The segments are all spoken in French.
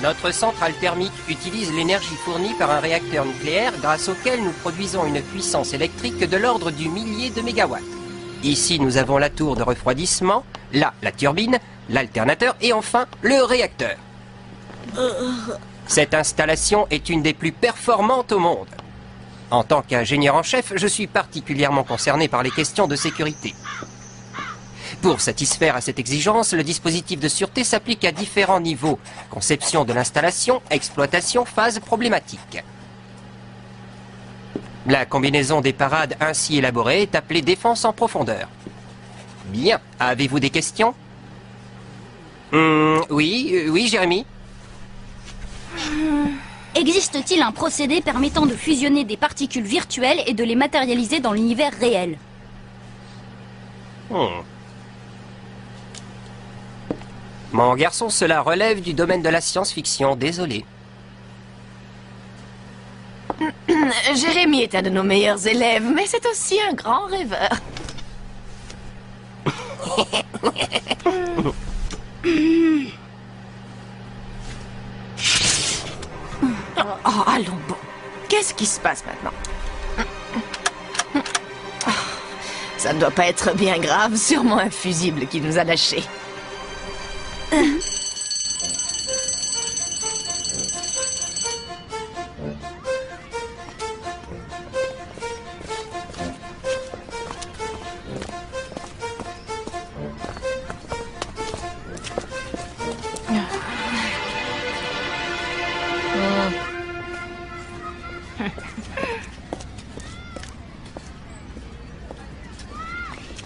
Notre centrale thermique utilise l'énergie fournie par un réacteur nucléaire grâce auquel nous produisons une puissance électrique de l'ordre du millier de mégawatts. Ici, nous avons la tour de refroidissement, là, la turbine, l'alternateur et enfin, le réacteur. Cette installation est une des plus performantes au monde. En tant qu'ingénieur en chef, je suis particulièrement concerné par les questions de sécurité. Pour satisfaire à cette exigence, le dispositif de sûreté s'applique à différents niveaux. Conception de l'installation, exploitation, phase problématique. La combinaison des parades ainsi élaborées est appelée défense en profondeur. Bien, avez-vous des questions? Oui, Jérémy? Existe-t-il un procédé permettant de fusionner des particules virtuelles et de les matérialiser dans l'univers réel? Mon garçon, cela relève du domaine de la science-fiction, désolé. Jérémy est un de nos meilleurs élèves, mais c'est aussi un grand rêveur. Oh, allons bon. Qu'est-ce qui se passe maintenant? Ça ne doit pas être bien grave, sûrement un fusible qui nous a lâchés.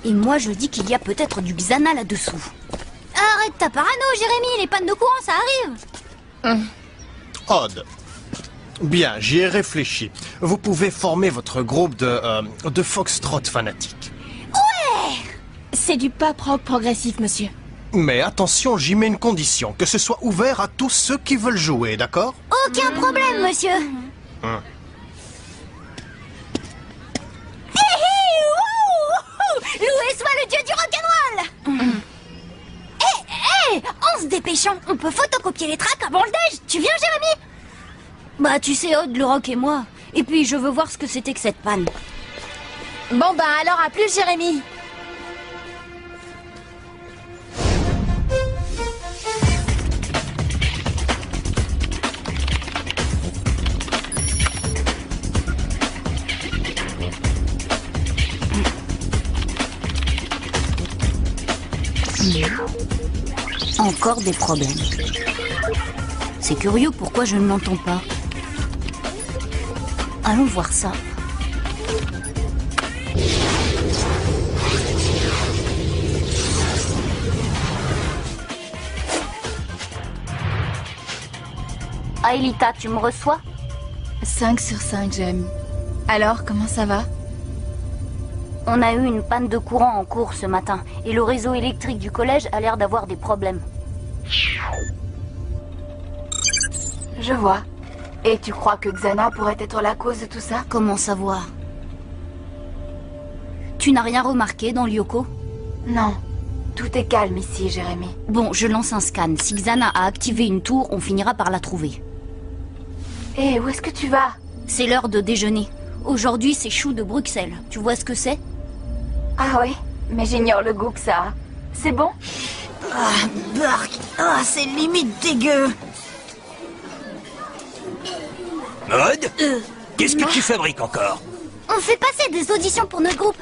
Et moi je dis qu'il y a peut-être du Xana là-dessous. Arrête ta parano, Jérémy, les pannes de courant, ça arrive. Odd. Bien, j'y ai réfléchi. Vous pouvez former votre groupe de foxtrot fanatiques. C'est du pop rock progressif, monsieur. Mais attention, j'y mets une condition, que ce soit ouvert à tous ceux qui veulent jouer, d'accord? Aucun problème, monsieur. Loué soit le dieu du rock'n'roll. Hé, en se dépêchant, on peut photocopier les tracks avant le déj. Tu viens, Jérémy? Bah, tu sais, Odd, le rock et moi. Et puis, je veux voir ce que c'était que cette panne. Bon bah alors à plus, Jérémy. Encore des problèmes. C'est curieux, pourquoi je ne l'entends pas? Allons voir ça. Aelita, tu me reçois? 5 sur 5, Jérémy. Alors, comment ça va? On a eu une panne de courant en cours ce matin, et le réseau électrique du collège a l'air d'avoir des problèmes. Je vois. Et tu crois que Xana pourrait être la cause de tout ça? Comment savoir? Tu n'as rien remarqué dans Lyoko? Non. Tout est calme ici, Jérémy. Bon, je lance un scan. Si Xana a activé une tour, on finira par la trouver. Hé, où est-ce que tu vas? C'est l'heure de déjeuner. Aujourd'hui, c'est chou de Bruxelles. Tu vois ce que c'est? Ah oui, mais j'ignore le goût que ça a. C'est bon? Ah, bark! Ah, c'est limite dégueu! Odd, qu'est-ce que tu fabriques encore? On fait passer des auditions pour notre groupe.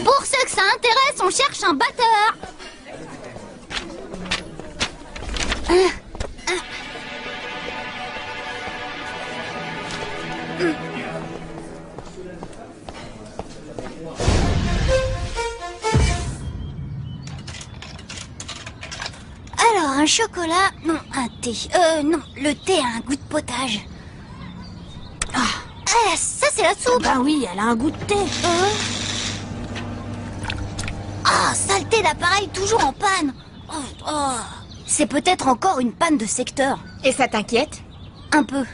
Pour ceux que ça intéresse, on cherche un batteur. Alors, un chocolat... Non, un thé. Non, le thé a un goût de potage. Ça c'est la soupe. Bah oui, elle a un goût de thé. Saleté d'appareil toujours en panne. C'est peut-être encore une panne de secteur. Et ça t'inquiète? Un peu.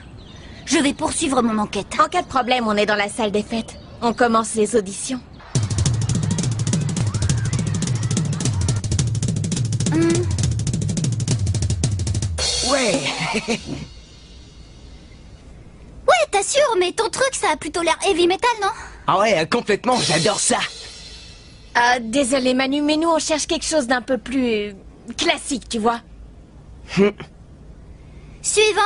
Je vais poursuivre mon enquête. En cas de problème, on est dans la salle des fêtes. On commence les auditions. Ouais, t'assures, mais ton truc, ça a plutôt l'air heavy metal, non? Ah ouais, complètement, j'adore ça. Désolé Manu, mais nous on cherche quelque chose d'un peu plus classique, tu vois. Suivant.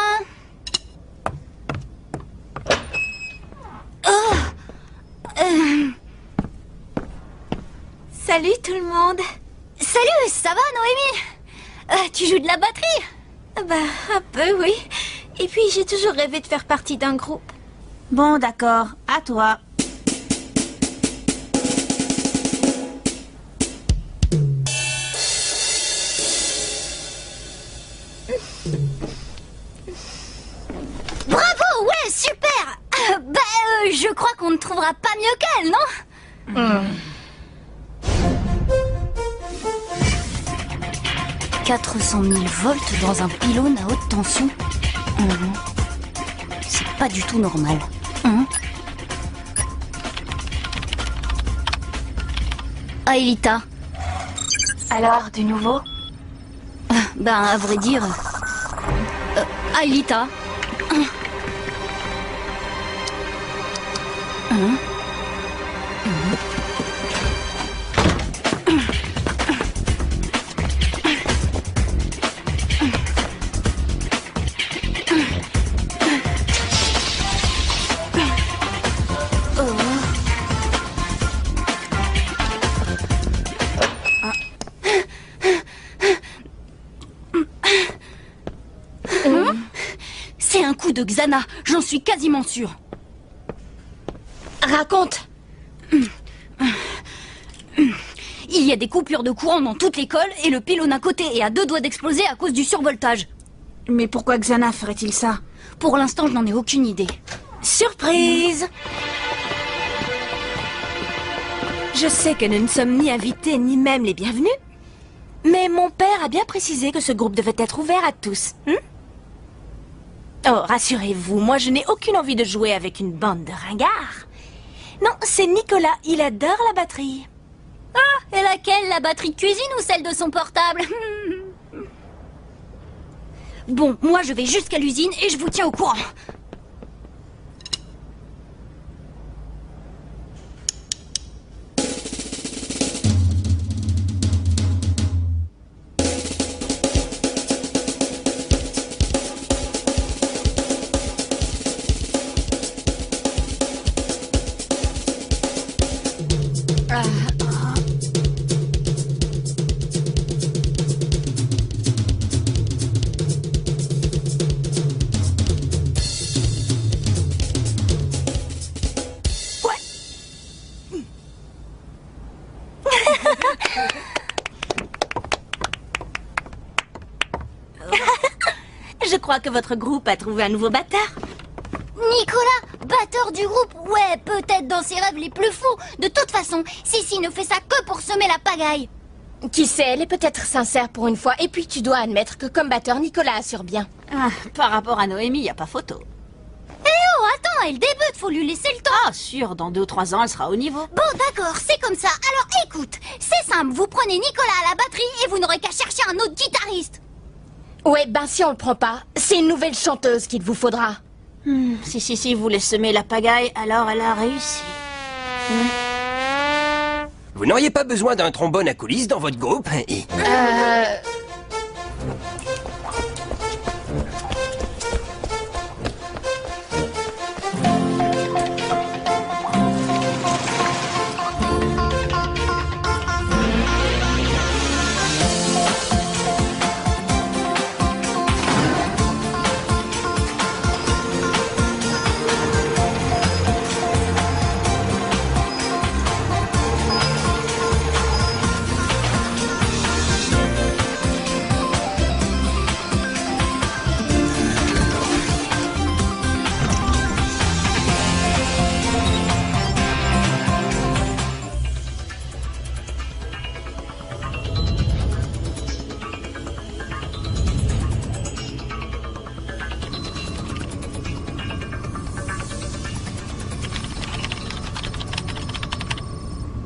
Oh. Salut tout le monde. Salut, ça va, Noémie? Tu joues de la batterie? Bah, un peu, oui. Et puis, j'ai toujours rêvé de faire partie d'un groupe. Bon, d'accord. À toi. Bravo, ouais, super. Je crois qu'on ne trouvera pas mieux qu'elle, non? 400 000 volts dans un pylône à haute tension. C'est pas du tout normal. Aelita. Alors, du nouveau? Ben, à vrai dire... Aelita. C'est un coup de Xana, j'en suis quasiment sûre. Raconte. Il y a des coupures de courant dans toute l'école et le pylône à côté est à 2 doigts d'exploser à cause du survoltage. Mais pourquoi Xana ferait-il ça? Pour l'instant, je n'en ai aucune idée. Surprise! Je sais que nous ne sommes ni invités ni même les bienvenus, mais mon père a bien précisé que ce groupe devait être ouvert à tous. Oh, rassurez-vous, moi je n'ai aucune envie de jouer avec une bande de ringards. Non, c'est Nicolas, il adore la batterie. Ah, et laquelle, la batterie de cuisine ou celle de son portable? Bon, moi je vais jusqu'à l'usine et je vous tiens au courant. Je crois que votre groupe a trouvé un nouveau batteur. Nicolas, batteur du groupe, ouais, peut-être dans ses rêves les plus fous. De toute façon, Sissi ne fait ça que pour semer la pagaille. Qui sait, elle est peut-être sincère pour une fois. Et puis tu dois admettre que comme batteur, Nicolas assure bien. Ah, par rapport à Noémie, y a pas photo. Oh, attends, elle débute, faut lui laisser le temps. Ah, sûr, dans 2 ou 3 ans, elle sera au niveau. Bon, d'accord, c'est comme ça. Alors écoute, c'est simple, vous prenez Nicolas à la batterie et vous n'aurez qu'à chercher un autre guitariste. Ouais, ben si on le prend pas, c'est une nouvelle chanteuse qu'il vous faudra. Si Sissi voulait semer la pagaille, alors elle a réussi. Vous n'auriez pas besoin d'un trombone à coulisses dans votre groupe et...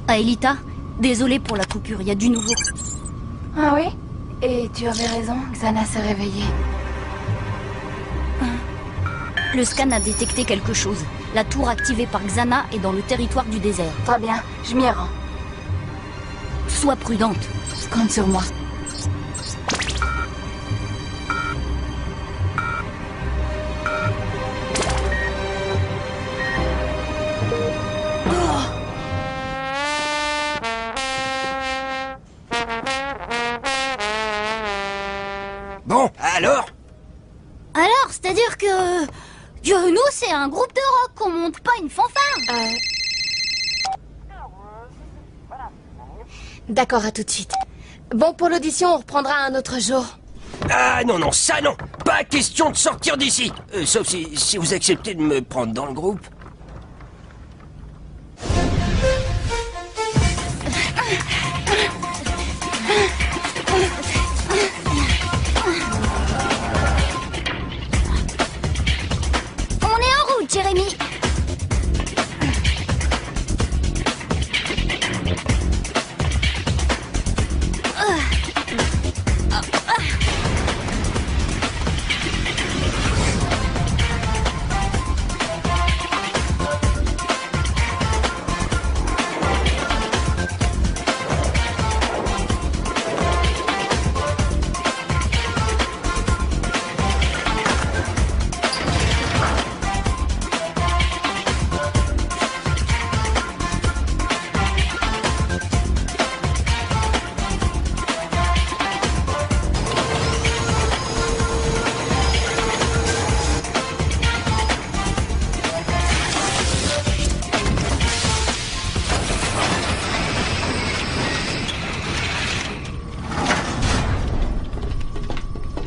Aelita, désolée pour la coupure, il y a du nouveau. Ah oui? Et tu avais raison, Xana s'est réveillée. Le scan a détecté quelque chose. La tour activée par Xana est dans le territoire du désert. Très bien, je m'y rends. Sois prudente. Compte sur moi. Bon, alors? Alors, c'est-à-dire que... nous, c'est un groupe de rock qu'on monte, pas une fanfare. D'accord, à tout de suite. Bon, pour l'audition, on reprendra un autre jour. Ah non, non, ça non! Pas question de sortir d'ici! Sauf si vous acceptez de me prendre dans le groupe. On est en route, Jérémy.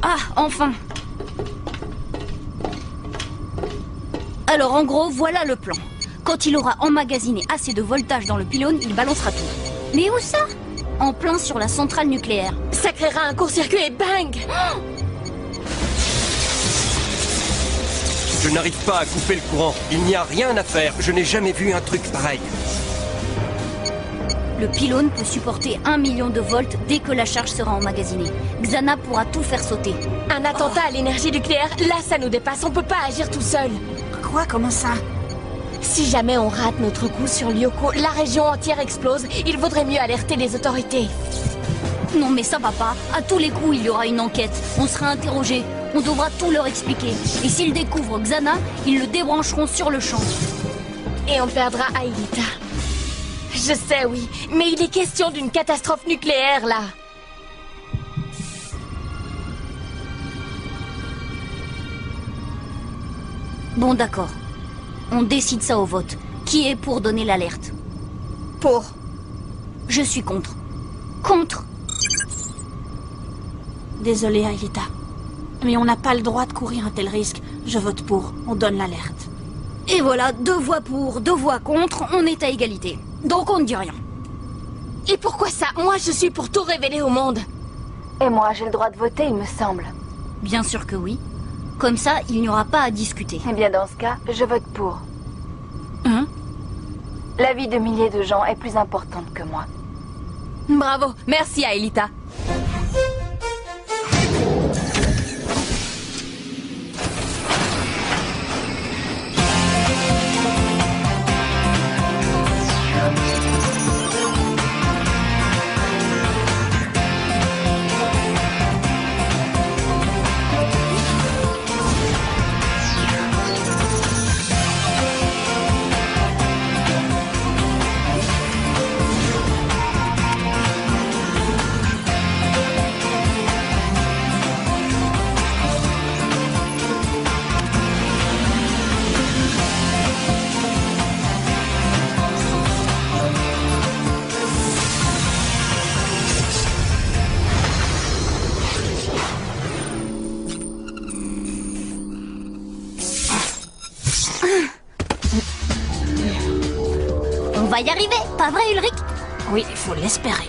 Ah, enfin. Alors en gros, voilà le plan. Quand il aura emmagasiné assez de voltage dans le pylône, il balancera tout. Mais où ça? En plein sur la centrale nucléaire. Ça créera un court-circuit et bang! Je n'arrive pas à couper le courant. Il n'y a rien à faire. Je n'ai jamais vu un truc pareil. Le pylône peut supporter 1 million de volts dès que la charge sera emmagasinée. Xana pourra tout faire sauter. Un attentat à l'énergie nucléaire, là ça nous dépasse, on peut pas agir tout seul. Quoi, comment ça? Si jamais on rate notre coup sur Lyoko, la région entière explose. Il vaudrait mieux alerter les autorités. Non mais ça va pas. À tous les coups, il y aura une enquête. On sera interrogé. On devra tout leur expliquer. Et s'ils découvrent Xana, ils le débrancheront sur le champ. Et on perdra Aelita. Je sais, oui, mais il est question d'une catastrophe nucléaire, là. Bon d'accord. On décide ça au vote. Qui est pour donner l'alerte? Pour. Je suis contre. Contre. Désolée, Aelita. Mais on n'a pas le droit de courir un tel risque. Je vote pour. On donne l'alerte. Et voilà, 2 voix pour, 2 voix contre, on est à égalité. Donc on ne dit rien. Et pourquoi ça? Moi, je suis pour tout révéler au monde. Et moi, j'ai le droit de voter, il me semble. Bien sûr que oui. Comme ça, il n'y aura pas à discuter. Eh bien, dans ce cas, je vote pour. Hein? La vie de milliers de gens est plus importante que moi. Bravo, merci Aelita. On va y arriver, pas vrai Ulrich? Oui, il faut l'espérer.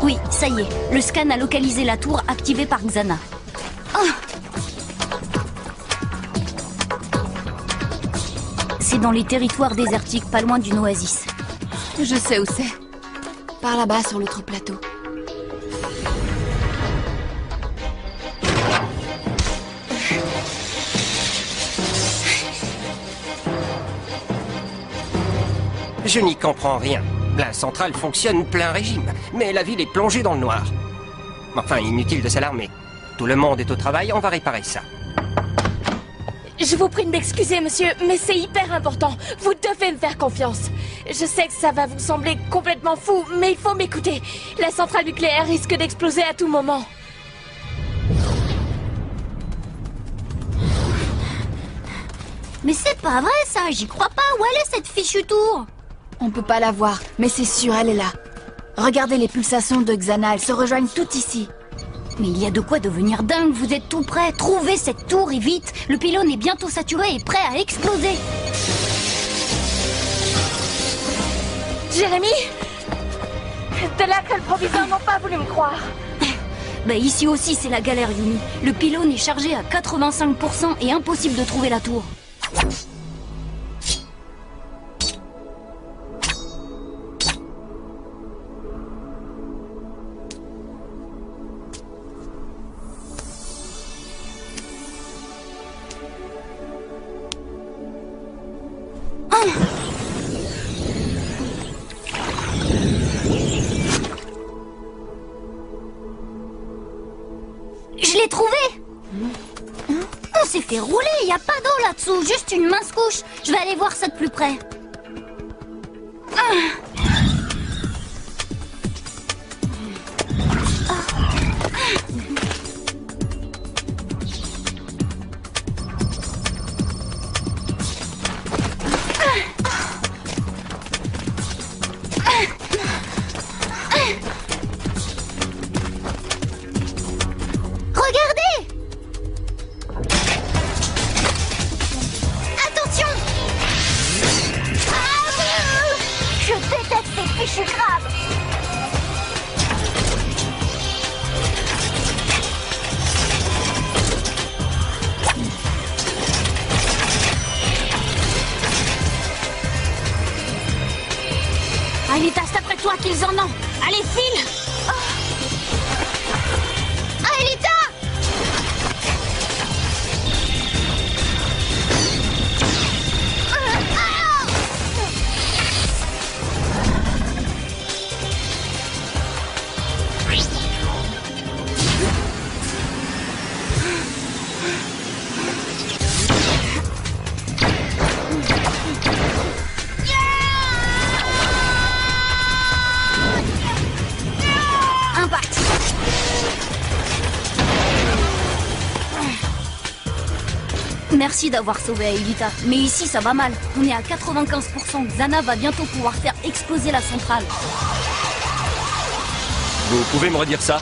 Oui, ça y est, le scan a localisé la tour activée par Xana. C'est dans les territoires désertiques, pas loin d'une oasis. Je sais où c'est. Par là-bas, sur l'autre plateau. Je n'y comprends rien. La centrale fonctionne plein régime, mais la ville est plongée dans le noir. Enfin, inutile de s'alarmer. Tout le monde est au travail, on va réparer ça. Je vous prie de m'excuser, monsieur, mais c'est hyper important. Vous devez me faire confiance. Je sais que ça va vous sembler complètement fou, mais il faut m'écouter. La centrale nucléaire risque d'exploser à tout moment. Mais c'est pas vrai ça, j'y crois pas. Où elle est cette fichue tour? On peut pas la voir, mais c'est sûr, elle est là. Regardez les pulsations de Xana, elles se rejoignent toutes ici. Mais il y a de quoi devenir dingue, vous êtes tout prêts. Trouvez cette tour et vite. Le pylône est bientôt saturé et prêt à exploser. Jérémy, Delacre et le proviseur n'ont pas voulu me croire. Bah ici aussi c'est la galère, Yumi. Le pylône est chargé à 85% et impossible de trouver la tour. Je l'ai trouvé! On s'est fait rouler, il n'y a pas d'eau là-dessous, juste une mince couche. Je vais aller voir ça de plus près. Regardez! Attention! Ah, je déteste ces fichus crabes! Aelita, c'est après toi qu'ils en ont. Allez, file! Aelita! Impact! Merci d'avoir sauvé Aelita, mais ici ça va mal. On est à 95%. Xana va bientôt pouvoir faire exploser la centrale. Vous pouvez me redire ça?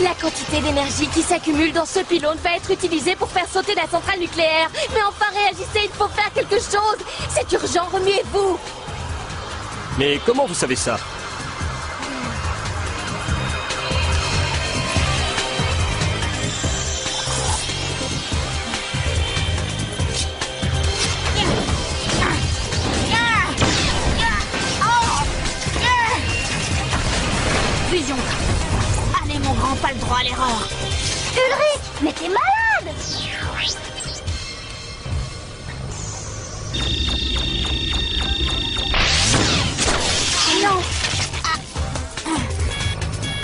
La quantité d'énergie qui s'accumule dans ce pylône va être utilisée pour faire sauter la centrale nucléaire. Mais enfin réagissez, il faut faire quelque chose. C'est urgent, remuez-vous. Mais comment vous savez ça? Fusion. Allez, mon grand, pas le droit à l'erreur. Ulrich, mais t'es malade! Non!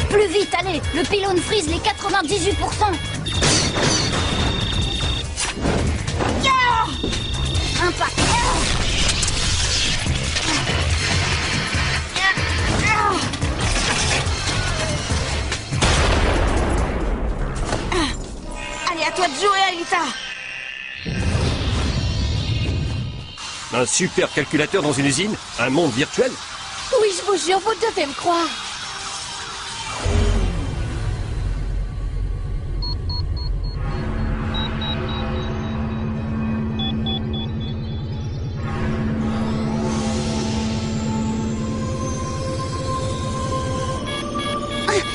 Plus vite, allez! Le pylône frise les 98%! Impact! Allez, à toi de jouer, Aelita. Un super calculateur dans une usine? Un monde virtuel? Oui, je vous jure, vous devez me croire.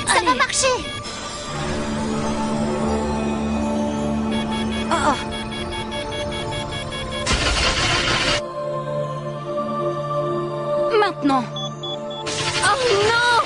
Ça va marcher! Maintenant! Oh non!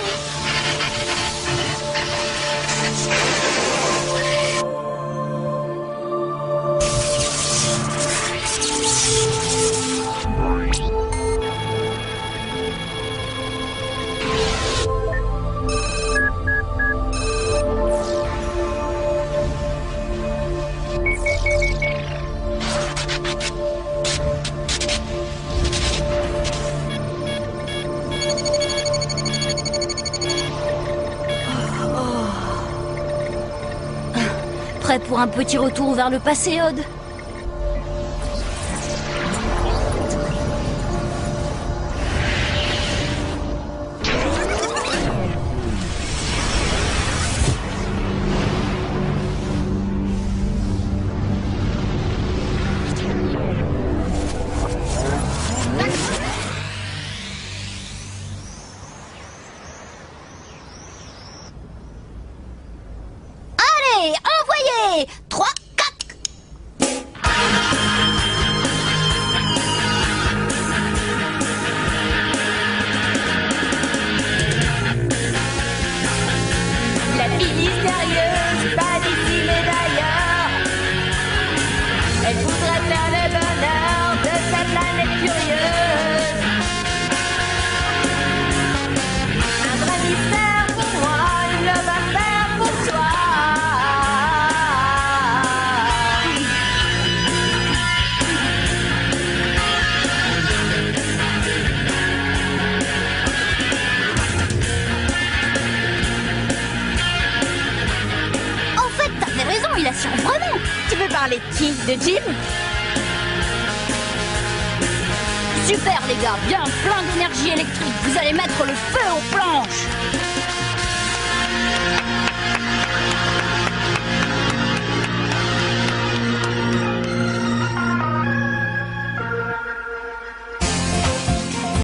Prêt pour un petit retour vers le passé, Odd? Allez, envoyez! 3, 4. La fille mystérieuse, pas d'ici mais d'ailleurs. Elle voudrait faire le bonheur de sa planète curieuse. Un vrai mystère pour moi, il le va faire pour toi. En fait, t'avais raison, il assure vraiment. Tu veux parler de qui? De Jim? Super, les gars, bien plein d'énergie électrique. Vous allez mettre le feu aux planches.